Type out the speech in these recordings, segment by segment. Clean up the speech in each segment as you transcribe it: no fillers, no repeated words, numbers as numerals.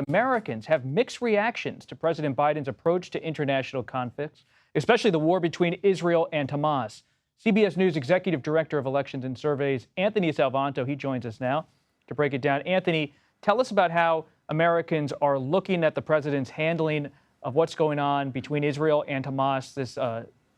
Americans have mixed reactions to President Biden's approach to international conflicts, especially the war between Israel and Hamas. CBS News Executive Director of Elections and Surveys, Anthony Salvanto, he joins us now to break it down. Anthony, tell us about how Americans are looking at the president's handling of what's going on between Israel and Hamas,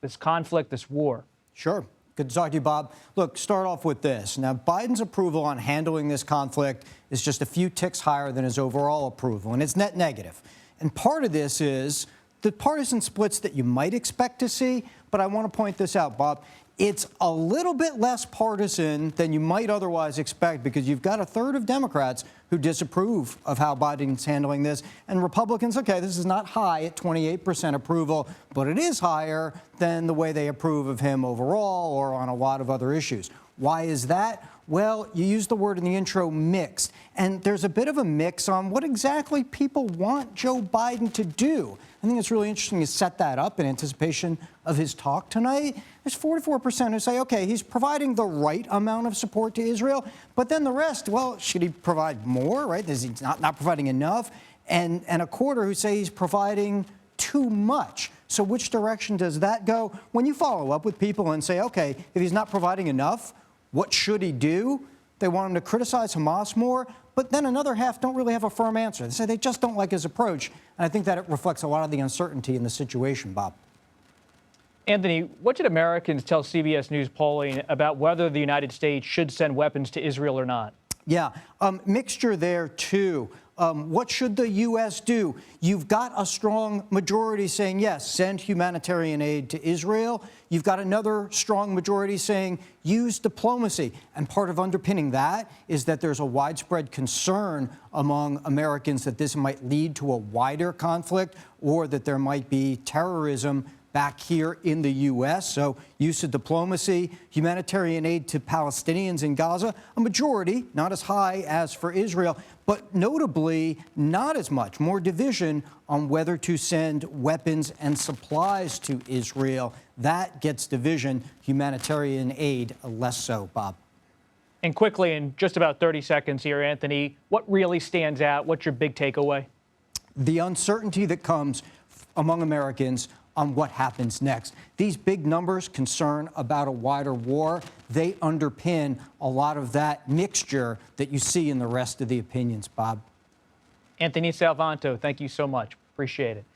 this conflict, this war. Sure. Good to talk to you, Bob. Look, start off with this. Now, Biden's approval on handling this conflict is just a few ticks higher than his overall approval, and it's net negative. And part of this is the partisan splits that you might expect to see, but I want to point this out, Bob. It's a little bit less partisan than you might otherwise expect because you've got a third of Democrats who disapprove of how Biden's handling this. And Republicans, okay, this is not high at 28% approval, but it is higher than the way they approve of him overall or on a lot of other issues. Why is that? Well, you used the word in the intro, mixed. And there's a bit of a mix on what exactly people want Joe Biden to do. I think it's really interesting to set that up in anticipation of his talk tonight. There's 44% who say, okay, he's providing the right amount of support to Israel. But then the rest, well, should he provide more, right? Is he not providing enough? And a quarter who say he's providing too much. So which direction does that go? When you follow up with people and say, okay, if he's not providing enough, what should he do? They want him to criticize Hamas more, but then another half don't really have a firm answer. They say they just don't like his approach, and I think that it reflects a lot of the uncertainty in the situation, Bob. Anthony, what did Americans tell CBS News polling about whether the United States should send weapons to Israel or not? Yeah, mixture there, too. What should the U.S. do? You've got a strong majority saying, yes, send humanitarian aid to Israel. You've got another strong majority saying, use diplomacy. And part of underpinning that is that there's a widespread concern among Americans that this might lead to a wider conflict or that there might be terrorism back here in the U.S., so use of diplomacy, humanitarian aid to Palestinians in Gaza, a majority, not as high as for Israel, but notably not as much, more division on whether to send weapons and supplies to Israel. That gets division, humanitarian aid less so, Bob. And quickly, in just about 30 seconds here, Anthony, what really stands out? What's your big takeaway? The uncertainty that comes among Americans on what happens next. These big numbers, concern about a wider war, they underpin a lot of that mixture that you see in the rest of the opinions, Bob. Anthony Salvanto, thank you so much. Appreciate it.